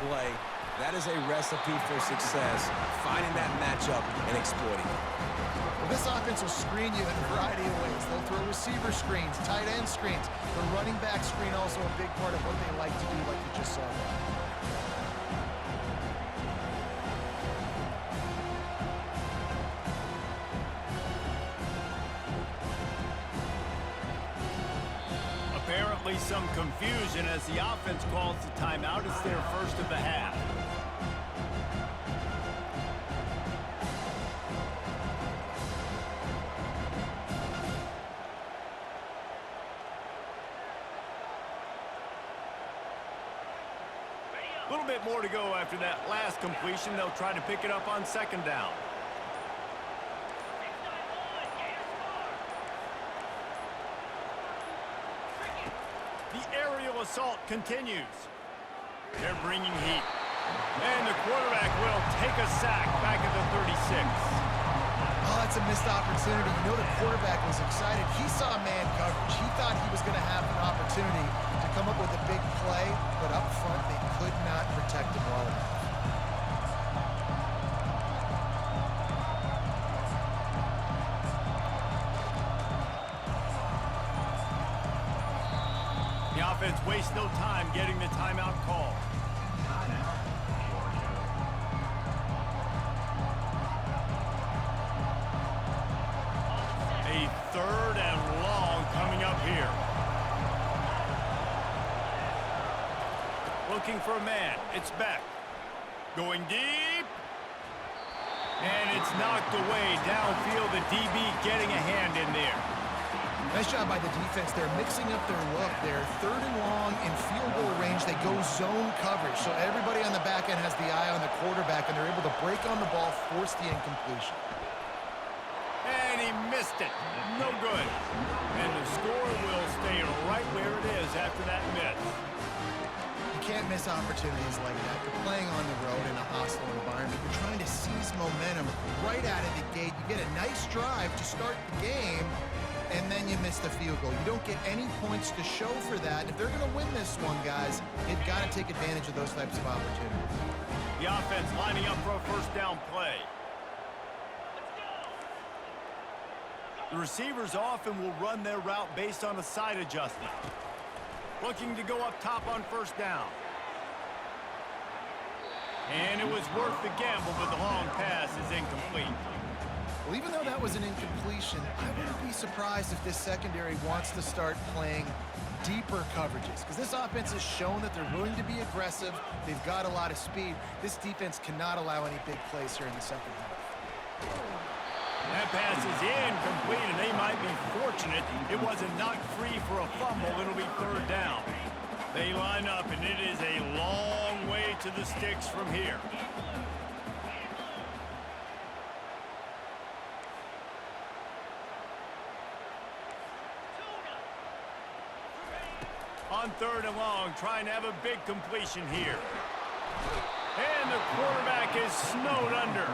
play. That is a recipe for success, finding that matchup and exploiting it. Well, this offense will screen you in a variety of ways. They'll throw receiver screens, tight end screens. The running back screen also a big part of what they like to do, like you just saw there. Apparently some confusion as the offense calls the timeout. It's their first of the half. A little bit more to go after that last completion. They'll try to pick it up on second down. The aerial assault continues. They're bringing heat. And the quarterback will take a sack back at the 36. Oh, that's a missed opportunity. You know the quarterback was excited. He saw man coverage. He thought he was going to have an opportunity to come up with a big play, but up front they could not protect him well enough. The offense wastes no time getting the timeout call. A third and long coming up here. Looking for a man. It's Beck. Going deep. And it's knocked away downfield. The DB getting a hand in there. Nice job by the defense. They're mixing up their look. They're third and long in field goal range. They go zone coverage. So everybody on the back end has the eye on the quarterback, and they're able to break on the ball, force the incompletion. And he missed it. No good. And the score will stay right where it is after that miss. You can't miss opportunities like that. You're playing on the road in a hostile environment. You're trying to seize momentum right out of the gate. You get a nice drive to start the game, and then you miss the field goal. You don't get any points to show for that. If they're going to win this one, guys, they've got to take advantage of those types of opportunities. The offense lining up for a first down play. The receivers often will run their route based on a side adjustment. Looking to go up top on first down. And it was worth the gamble, but the long pass is incomplete. Well, even though that was an incompletion, I wouldn't be surprised if this secondary wants to start playing deeper coverages, because this offense has shown that they're willing to be aggressive. They've got a lot of speed. This defense cannot allow any big plays here in the second half. That pass is incomplete, and they might be fortunate it wasn't knocked free for a fumble. It'll be third down. They line up, and it is a long way to the sticks from here. On third and long, trying to have a big completion here. And the quarterback is snowed under.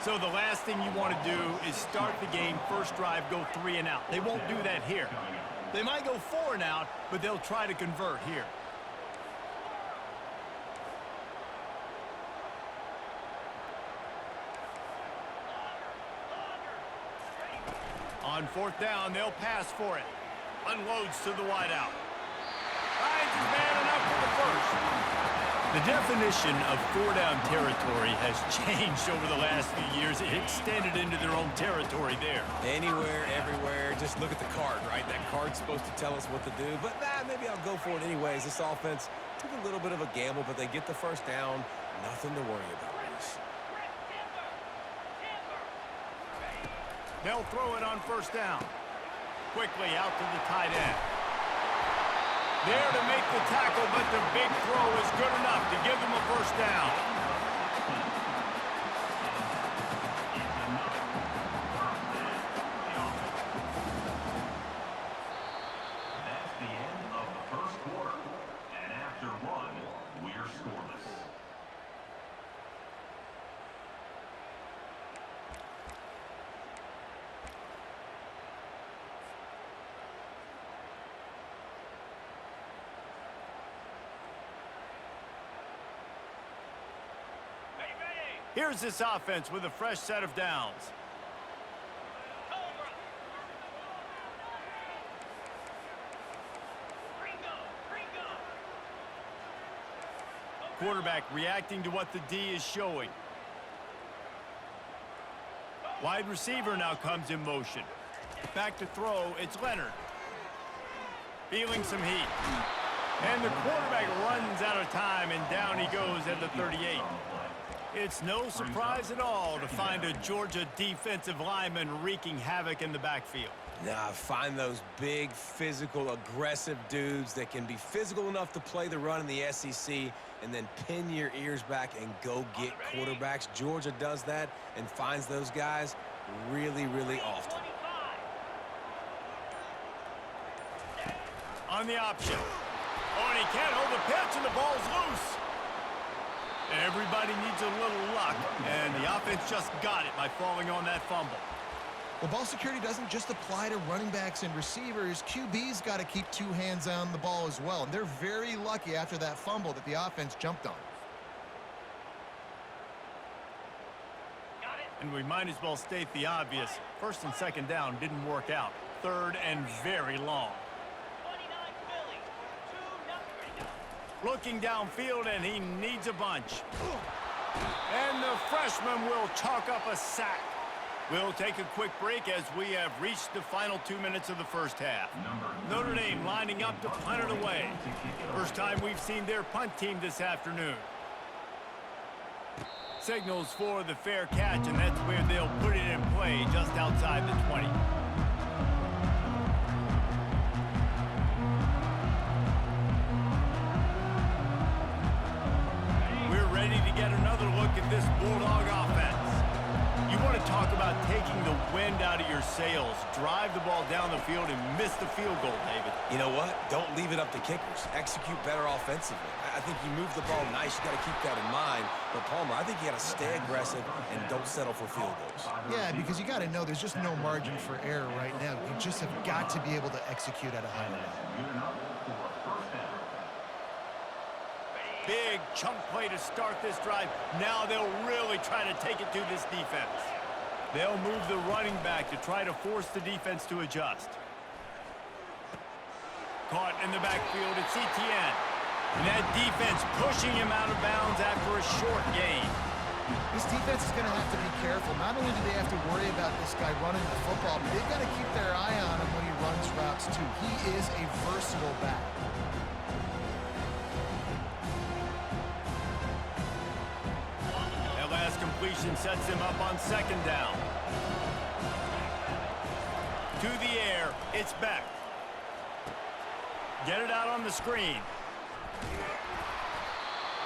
So the last thing you want to do is start the game, first drive, go 3 and out. They won't do that here. They might go 4 and out, but they'll try to convert here. On fourth down, they'll pass for it. Unloads to the wideout. Finds his man enough for the first. The definition of 4-down territory has changed over the last few years. It extended into their own territory there. Anywhere, everywhere, just look at the card, right? That card's supposed to tell us what to do, but maybe I'll go for it anyways. This offense took a little bit of a gamble, but they get the first down. Nothing to worry about, Reese. They'll throw it on first down. Quickly out to the tight end. There to make the tackle, but the big throw is good enough to give them a first down. That's the end of the first quarter. And after one, we're scoreless. Here's this offense with a fresh set of downs. Quarterback reacting to what the D is showing. Wide receiver now comes in motion. Back to throw, it's Leonard. Feeling some heat. And the quarterback runs out of time, and down he goes at the 38. It's no surprise at all to find a Georgia defensive lineman wreaking havoc in the backfield. Nah, find those big, physical, aggressive dudes that can be physical enough to play the run in the SEC and then pin your ears back and go get quarterbacks. Georgia does that and finds those guys really, really often. On the option. Oh, and he can't hold the pitch, and the ball's loose. Everybody needs a little luck, and the offense just got it by falling on that fumble. Well, ball security doesn't just apply to running backs and receivers. QB's got to keep two hands on the ball as well. And they're very lucky after that fumble that the offense jumped on. And we might as well state the obvious. First and second down didn't work out. Third and very long. Looking downfield, and he needs a bunch. And the freshman will chalk up a sack. We'll take a quick break as we have reached the final 2 minutes of the first half. Notre Dame lining up to punt it away. First time we've seen their punt team this afternoon. Signals for the fair catch, and that's where they'll put it in play just outside the 20. We're ready to get another look at this Bulldog offense. You want to talk about taking the wind out of your sails. Drive the ball down the field and miss the field goal, David. You know what? Don't leave it up to kickers. Execute better offensively. I think you move the ball nice. You got to keep that in mind. But, Palmer, I think you got to stay aggressive and don't settle for field goals. Yeah, because you got to know there's just no margin for error right now. You just have got to be able to execute at a high level. Big chunk play to start this drive. Now they'll really try to take it to this defense. They'll move the running back to try to force the defense to adjust. Caught in the backfield, it's Etienne. And that defense pushing him out of bounds after a short gain. This defense is going to have to be careful. Not only do they have to worry about this guy running the football, but they've got to keep their eye on him when he runs routes too. He is a versatile back. Completion sets him up on second down. To the air, it's Beck. Get it out on the screen.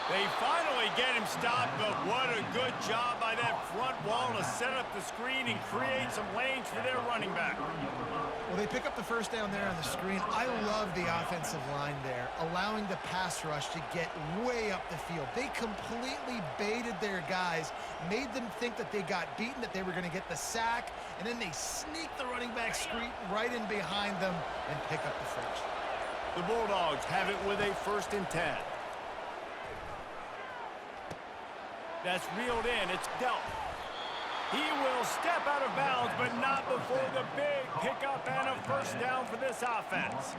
They finally get him stopped, but what a good job by that front wall to set up the screen and create some lanes for their running back. Well, they pick up the first down there on the screen. I love the offensive line there, allowing the pass rush to get way up the field. They completely baited their guys, made them think that they got beaten, that they were going to get the sack, and then they sneak the running back screen right in behind them and pick up the first. The Bulldogs have it with a 1st and 10. That's reeled in. It's dealt. He will step out of bounds, but not before the big pickup and a first down for this offense.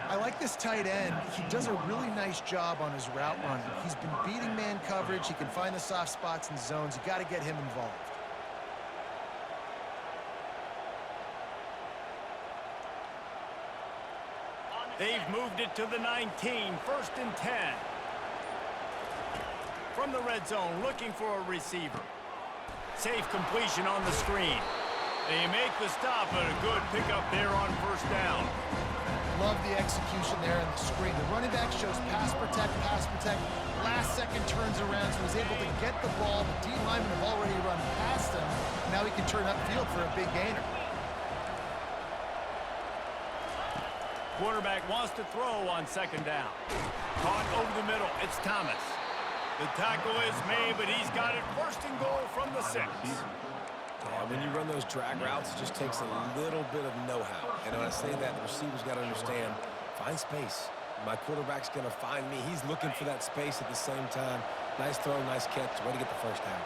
I like this tight end. He does a really nice job on his route running. He's been beating man coverage. He can find the soft spots and zones. You got to get him involved. They've moved it to the 19, 1st and 10. From the red zone, looking for a receiver. Safe completion on the screen. They make the stop, but a good pickup there on first down. Love the execution there on the screen. The running back shows pass protect. Last second turns around, so he's able to get the ball. The D linemen have already run past him. Now he can turn upfield for a big gainer. Quarterback wants to throw on second down. Caught over the middle. It's Thomas. The tackle is made, but he's got it 1st and goal from the 6. Yeah, when you run those drag routes, it just takes a little bit of know-how. And when I say that, the receiver's got to understand, find space. My quarterback's going to find me. He's looking for that space at the same time. Nice throw, nice catch. Way to get the first down.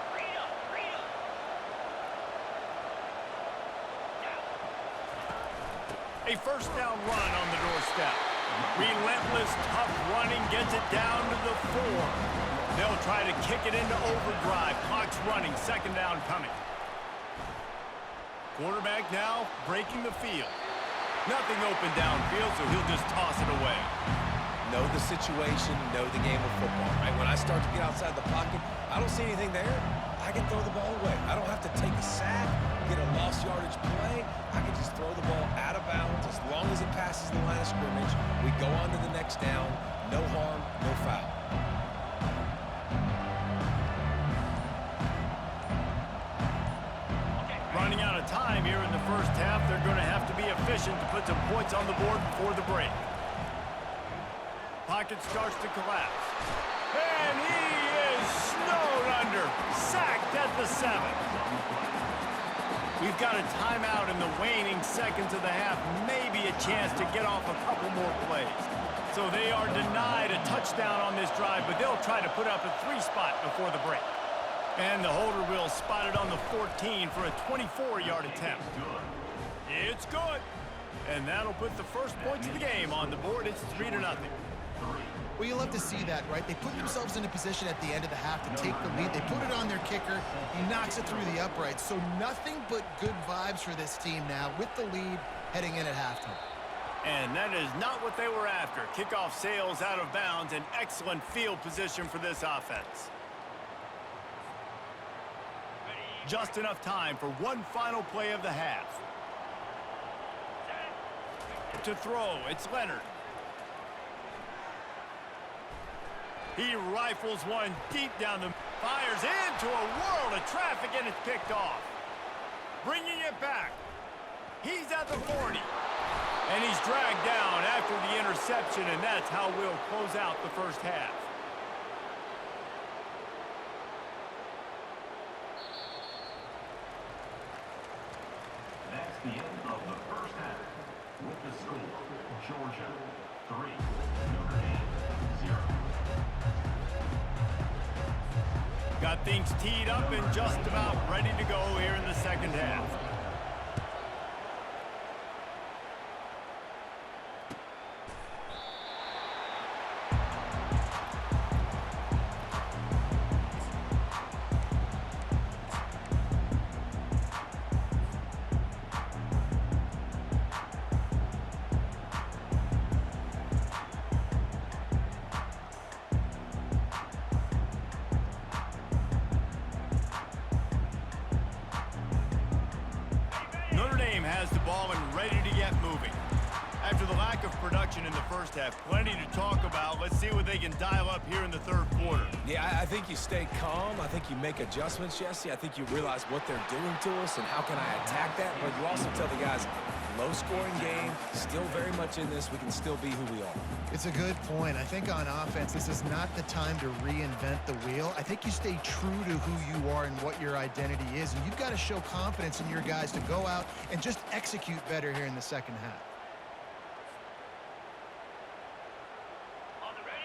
A first down run on the doorstep. Relentless, tough running gets it down to the 4. They'll try to kick it into overdrive. Clock's running. Second down coming. Quarterback now breaking the field. Nothing open downfield, so he'll just toss it away. Know the situation, know the game of football, right? When I start to get outside the pocket, I don't see anything there. I can throw the ball away. I don't have to take a sack, get a lost yardage play. I can just throw the ball out of bounds as long as it passes the line of scrimmage. We go on to the next down. No harm, no foul. Running out of time here in the first half. They're going to have to be efficient to put some points on the board before the break. Pocket starts to collapse. And he is snowed under. Sacked at the 7. We've got a timeout in the waning seconds of the half. Maybe a chance to get off a couple more plays. So they are denied a touchdown on this drive, but they'll try to put up a 3 spot before the break. And the holder will spot it on the 14 for a 24-yard attempt. It's good. And that'll put the first points of the game on the board. It's 3-0. Well, you love to see that, right? They put themselves in a position at the end of the half to take the lead. They put it on their kicker. He knocks it through the uprights. So nothing but good vibes for this team now with the lead heading in at halftime. And that is not what they were after. Kickoff sails out of bounds. An excellent field position for this offense. Just enough time for one final play of the half. To throw, it's Leonard. He rifles one deep down the... Fires into a world of traffic, and it's picked off. Bringing it back. He's at the 40. And he's dragged down after the interception, and that's how we'll close out the first half. That's the end of the first half. With the score, Georgia 3, Notre Dame 0. Got things teed up and just about ready to go here in the second half. Has the ball and ready to get moving. After the lack of production in the first half, plenty to talk about. Let's see what they can dial up here in the third quarter. Yeah, I think you stay calm. I think you make adjustments, Jesse. I think you realize what they're doing to us and how can I attack that. But you also tell the guys, low-scoring game, still very much in this. We can still be who we are. It's a good point. I think on offense, this is not the time to reinvent the wheel. I think you stay true to who you are and what your identity is, and you've got to show confidence in your guys to go out and just execute better here in the second half.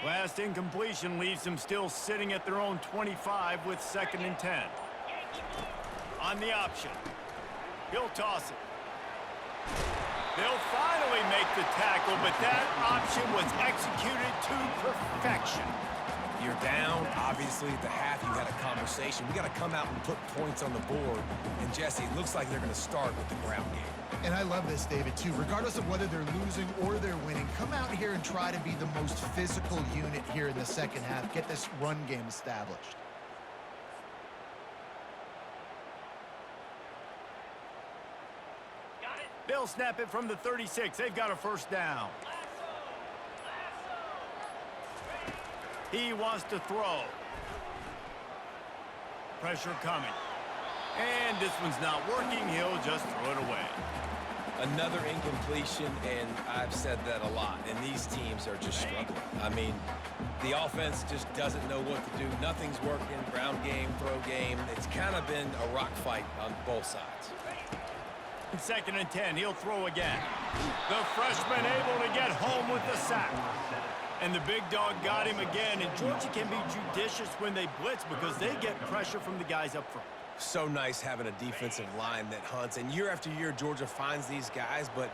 Last incompletion leaves them still sitting at their own 25 with 2nd and 10. On the option. He'll toss it. They'll finally make the tackle, but that option was executed to perfection. You're down. Obviously, at the half, you had a conversation. We got to come out and put points on the board. And, Jesse, it looks like they're going to start with the ground game. And I love this, David, too. Regardless of whether they're losing or they're winning, come out here and try to be the most physical unit here in the second half. Get this run game established. They'll snap it from the 36. They've got a first down. He wants to throw. Pressure coming. And this one's not working. He'll just throw it away. Another incompletion, and I've said that a lot, and these teams are just struggling. I mean, the offense just doesn't know what to do. Nothing's working. Ground game, throw game. It's kind of been a rock fight on both sides. 2nd and 10, he'll throw again. The freshman able to get home with the sack. And the big dog got him again. And Georgia can be judicious when they blitz because they get pressure from the guys up front. So nice having a defensive line that hunts. And year after year, Georgia finds these guys, but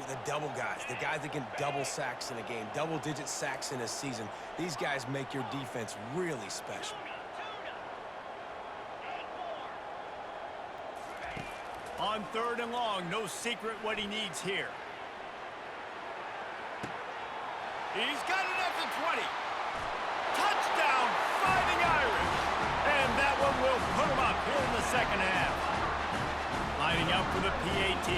The double guys, the guys that can double sacks in a game, double-digit sacks in a season. These guys make your defense really special. On 3rd and long, no secret what he needs here. He's got it at the 20. Touchdown, Fighting Irish. And that one will put him up here in the second half. Lining up for the PAT.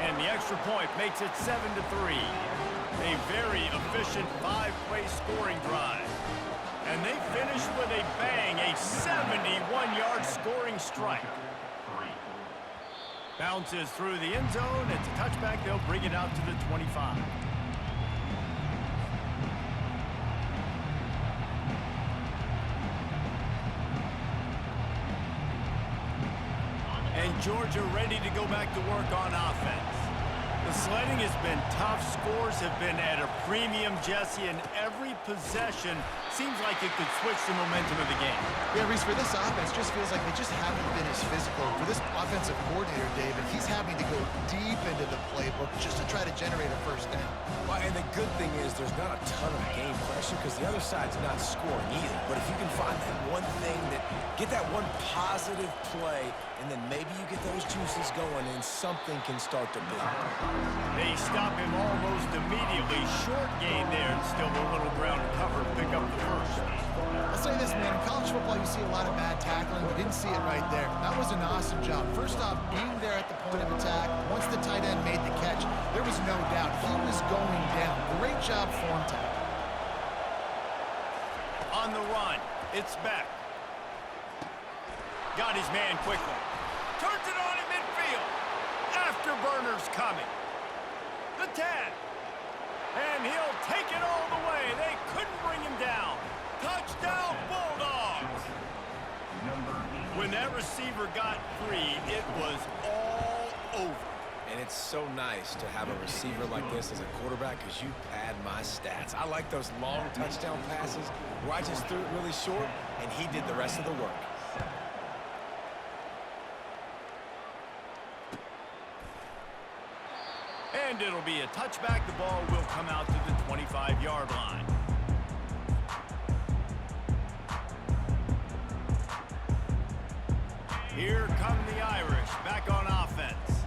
And the extra point makes it 7-3. A very efficient 5-play scoring drive. And they finish with a bang, a 71-yard scoring strike. Bounces through the end zone. It's a touchback. They'll bring it out to the 25. And Georgia ready to go back to work on offense. The sledding has been tough. Scores have been at a premium, Jesse, and every possession seems like it could switch the momentum of the game. Yeah, Reese, for this offense, just feels like they just haven't been as physical. For this offensive coordinator, David, he's having to go deep into the playbook just to try to generate a first down. Well, and the good thing is there's not a ton of game pressure because the other side's not scoring either. But if you can find that one thing, get that one positive play, and then maybe you get those juices going and something can start to build. They stop him almost immediately. Short gain there and still a little ground to cover. Pick up the first. I'll say this, man. In college football, you see a lot of bad tackling. We didn't see it right there. That was an awesome job. First off, being there at the point of attack. Once the tight end made the catch, there was no doubt he was going down. Great job form tackle. On the run, it's Beck. Got his man quickly. Turns it on in midfield. Afterburner's coming. The 10. And he'll take it all the way. They couldn't bring him down. Touchdown, Bulldogs. When that receiver got free, it was all over. And it's so nice to have a receiver like this as a quarterback because you pad my stats. I like those long touchdown passes where I just threw it really short and he did the rest of the work. And it'll be a touchback. The ball will come out to the 25-yard line. Here come the Irish back on offense.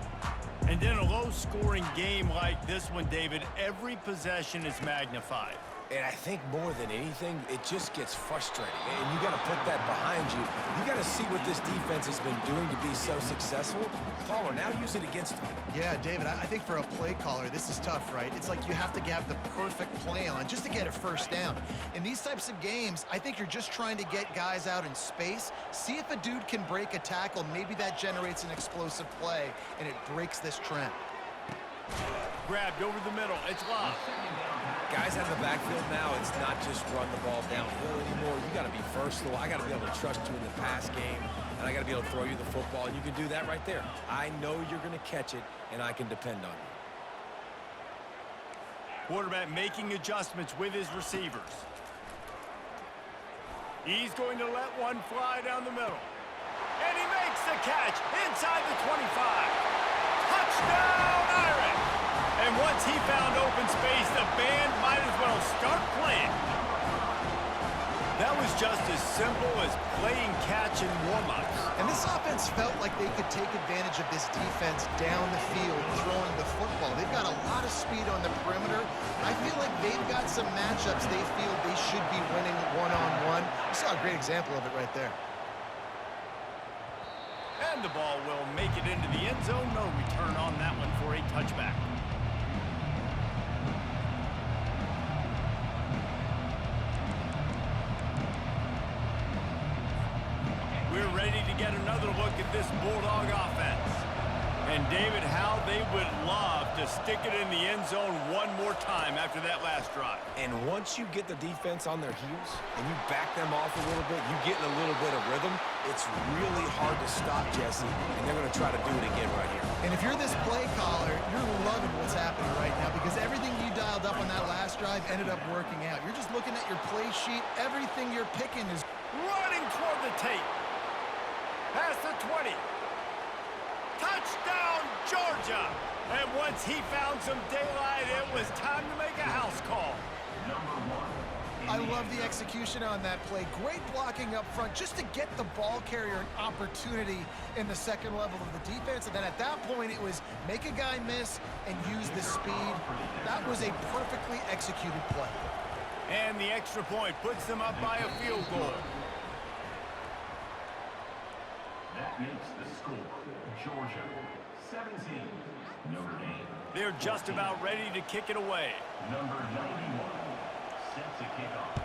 And in a low-scoring game like this one, David, every possession is magnified. And I think more than anything, it just gets frustrating. And you got to put that behind you. You got to see what this defense has been doing to be so successful. Caller, now use it against them. Yeah, David, I think for a play caller, this is tough, right? It's like you have to have the perfect play on just to get a first down. In these types of games, I think you're just trying to get guys out in space, see if a dude can break a tackle. Maybe that generates an explosive play, and it breaks this trend. Grabbed over the middle. It's Love. Guys out of the backfield now, it's not just run the ball downhill anymore. You got to be versatile. I got to be able to trust you in the pass game, and I got to be able to throw you the football, and you can do that right there. I know you're going to catch it, and I can depend on you. Quarterback making adjustments with his receivers. He's going to let one fly down the middle. And he makes the catch inside the 25. Touchdown, Irish! And once he found open space, the band might as well start playing. That was just as simple as playing catch and warm-ups. And this offense felt like they could take advantage of this defense down the field, throwing the football. They've got a lot of speed on the perimeter. I feel like they've got some matchups they feel they should be winning one-on-one. You saw a great example of it right there. And the ball will make it into the end zone. No return on that one for a touchback. We're ready to get another look at this Bulldog offense. And David, how they would love to stick it in the end zone one more time after that last drive. And once you get the defense on their heels and you back them off a little bit, you get in a little bit of rhythm, it's really hard to stop, Jesse, and they're going to try to do it again right here. And if you're this play caller, you're loving what's happening right now because everything you dialed up on that last drive ended up working out. You're just looking at your play sheet. Everything you're picking is running toward the tape. Past the 20. Touchdown, Georgia! And once he found some daylight, it was time to make a house call. I love the execution on that play. Great blocking up front just to get the ball carrier an opportunity in the second level of the defense. And then at that point, it was make a guy miss and use the speed. That was a perfectly executed play. And the extra point puts them up by a field goal. That makes the score. Georgia, 17. Notre Dame. They're just about ready to kick it away. Number 91. Set to kick off.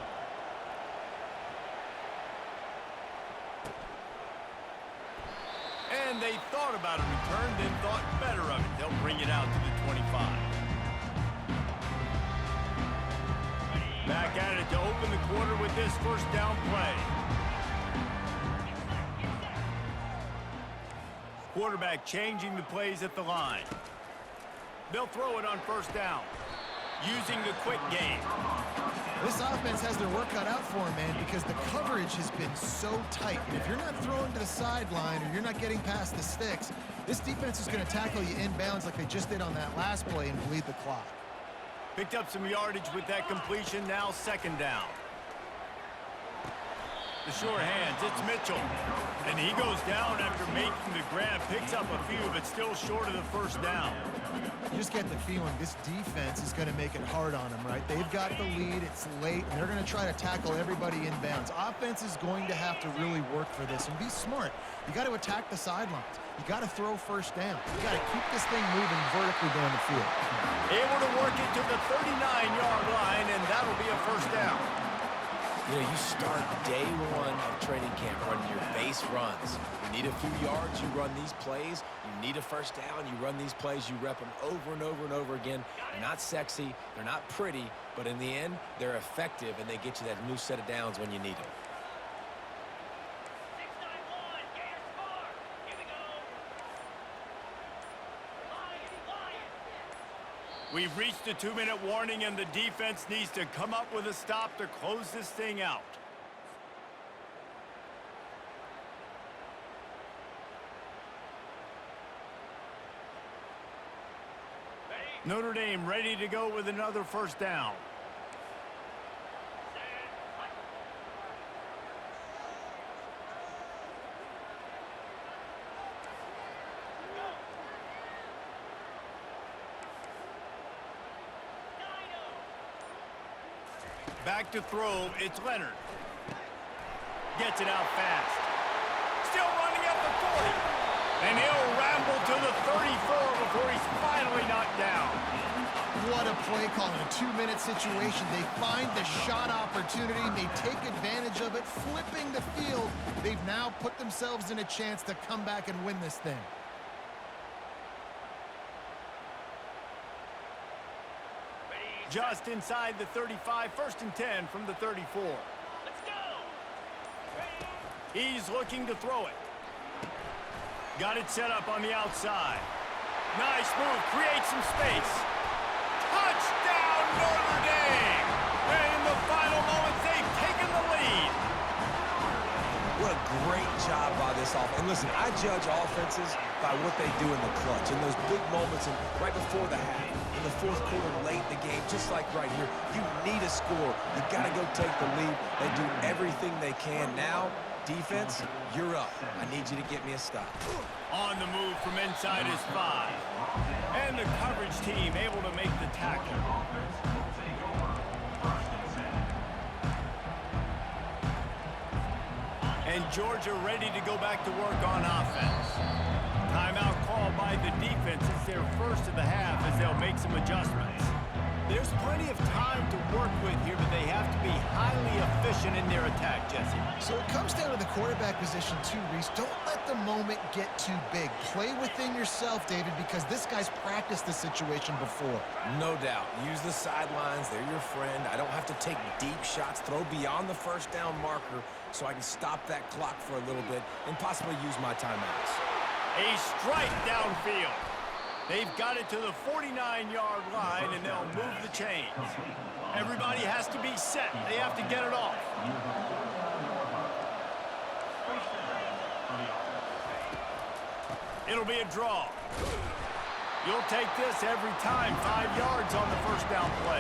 And they thought about a return, then thought better of it. They'll bring it out to the 25. Back at it to open the quarter with this first down play. Quarterback changing the plays at the line. They'll throw it on first down. Using the quick game. This offense has their work cut out for them, man, because the coverage has been so tight. And if you're not throwing to the sideline or you're not getting past the sticks, this defense is going to tackle you inbounds like they just did on that last play and bleed the clock. Picked up some yardage with that completion, now second down. The sure hands, it's Mitchell. And he goes down after making the grab, picks up a few, but still short of the first down. You just get the feeling this defense is going to make it hard on them, right? They've got the lead, it's late, and they're going to try to tackle everybody inbounds. Offense is going to have to really work for this and be smart. You got to attack the sidelines. You got to throw first down. You got to keep this thing moving vertically down the field. Able to work it to the 39-yard line, and that'll be a first down. You know, you start day one of training camp running your base runs. You need a few yards, you run these plays. You need a first down, you run these plays. You rep them over and over and over again. They're not sexy, they're not pretty, but in the end, they're effective, and they get you that new set of downs when you need them. We've reached a 2-minute warning, and the defense needs to come up with a stop to close this thing out. Notre Dame ready to go with another first down. Back to throw, it's Leonard. Gets it out fast. Still running at the 40. And he'll ramble to the 34 before he's finally knocked down. What a play call in a 2-minute situation. They find the shot opportunity. They take advantage of it, flipping the field. They've now put themselves in a chance to come back and win this thing. Just inside the 35, first and 10 from the 34. Let's go! He's looking to throw it. Got it set up on the outside. Nice move, creates some space. Touchdown, Notre Dame! And in the final moments, they've taken the lead. What a great job by this offense. And listen, I judge offenses by what they do in the clutch, in those big moments and right before the half, in the fourth quarter, late in the game, just like right here. You need a score. You got to go take the lead. They do everything they can. Now, defense, you're up. I need you to get me a stop. On the move from inside his 5. And the coverage team able to make the tackle. And Georgia ready to go back to work on offense. Timeout called by the defense. It's their first of the half as they'll make some adjustments. There's plenty of time to work with here, but they have to be highly efficient in their attack, Jesse. So it comes down to the quarterback position too, Reese. Don't let the moment get too big. Play within yourself, David, because this guy's practiced this situation before. No doubt. Use the sidelines. They're your friend. I don't have to take deep shots. Throw beyond the first down marker so I can stop that clock for a little bit and possibly use my timeouts. A strike downfield. They've got it to the 49-yard line, and they'll move the chains. Everybody has to be set. They have to get it off. It'll be a draw. You'll take this every time. 5 yards on the first down play.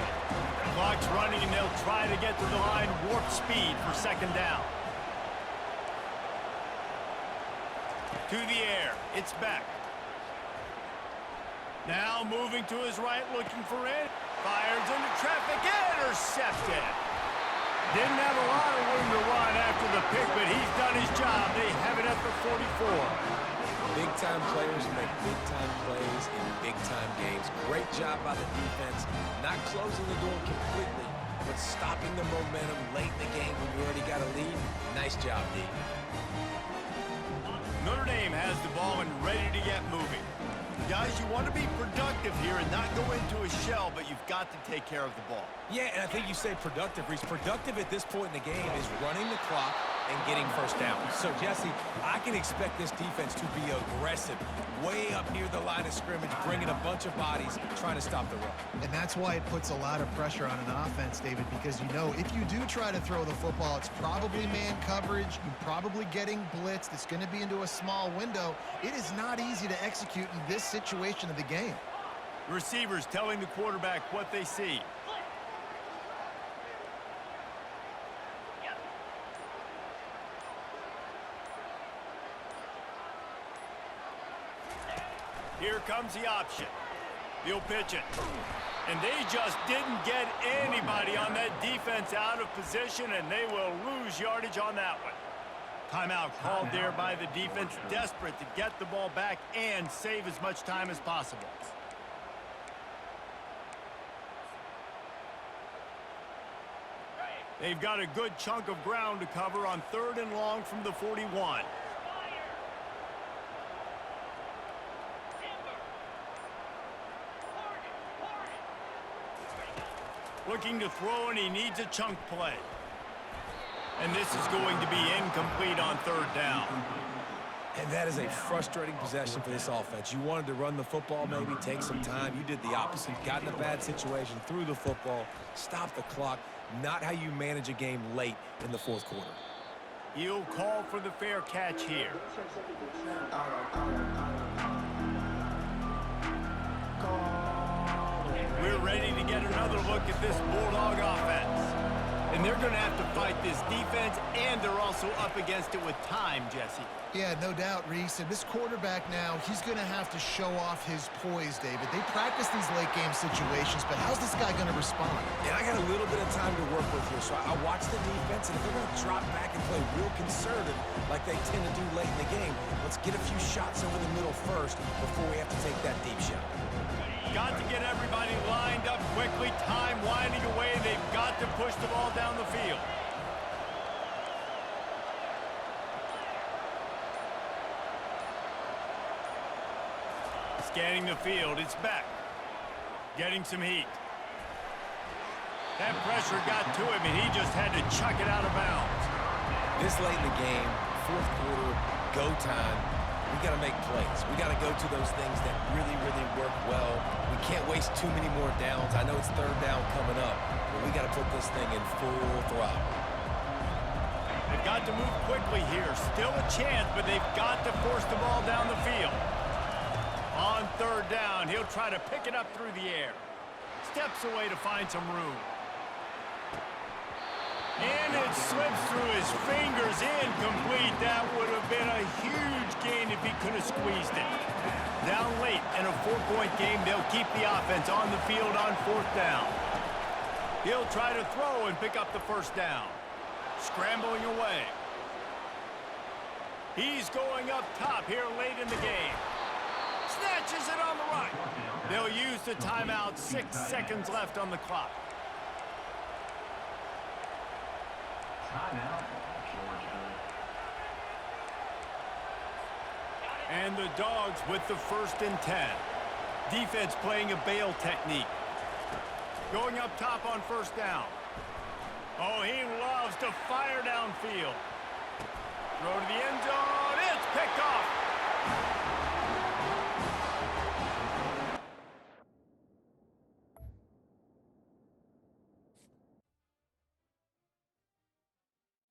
Clock's running, and they'll try to get to the line warp speed for second down. To the air. It's back. Now moving to his right, looking for it. Fires into traffic. Intercepted. Didn't have a lot of room to run after the pick, but he's done his job. They have it at the 44. Big-time players make big-time plays in big-time games. Great job by the defense, not closing the door completely, but stopping the momentum late in the game when you already got a lead. Nice job, D. Notre Dame has the ball and ready to get moving. Guys, you want to be productive here and not go into a shell, but you've got to take care of the ball. Yeah, and I think you say productive, Reese. Productive at this point in the game is running the clock and getting first down. So, Jesse, I can expect this defense to be aggressive, way up near the line of scrimmage, bringing a bunch of bodies, trying to stop the run. And that's why it puts a lot of pressure on an offense, David, because you know if you do try to throw the football, it's probably man coverage. You're probably getting blitzed. It's going to be into a small window. It is not easy to execute in this situation of the game. Receivers telling the quarterback what they see. Here comes the option. He'll pitch it. And they just didn't get anybody on that defense out of position, and they will lose yardage on that one. Timeout called there by the defense, desperate to get the ball back and save as much time as possible. They've got a good chunk of ground to cover on 3rd and long from the 41. Looking to throw, and he needs a chunk play. And this is going to be incomplete on 3rd down. And that is a frustrating possession for this offense. You wanted to run the football, maybe take some time. You did the opposite. Got in a bad situation, threw the football, stopped the clock. Not how you manage a game late in the 4th quarter. He'll call for the fair catch here. We're ready to get another look at this Bulldog offense. And they're going to have to fight this defense, and they're also up against it with time, Jesse. Yeah, no doubt, Reese. And this quarterback now, he's going to have to show off his poise, David. They practice these late-game situations, but how's this guy going to respond? And I got a little bit of time to work with here, so I watch the defense, and if they're going to drop back and play real conservative like they tend to do late in the game, let's get a few shots over the middle first before we have to take that deep shot. Got to get everybody lined up quickly. Time winding away. They've got to push the ball down the field. Scanning the field. It's back. Getting some heat. That pressure got to him, and he just had to chuck it out of bounds. This late in the game, 4th quarter, go time. We got to make plays. We got to go to those things that really, really work well. We can't waste too many more downs. I know it's 3rd down coming up, but we got to put this thing in full throttle. They've got to move quickly here. Still a chance, but they've got to force the ball down the field. On 3rd down, he'll try to pick it up through the air. Steps away to find some room. And it slips through his fingers, incomplete. That would have been a huge gain if he could have squeezed it. Down late in a 4-point game, they'll keep the offense on the field on 4th down. He'll try to throw and pick up the first down. Scrambling away. He's going up top here late in the game. Snatches it on the right. They'll use the timeout. 6 seconds left on the clock. And the Dogs with the 1st and 10. Defense playing a bail technique. Going up top on 1st down. Oh, he loves to fire downfield. Throw to the end zone. It's picked off.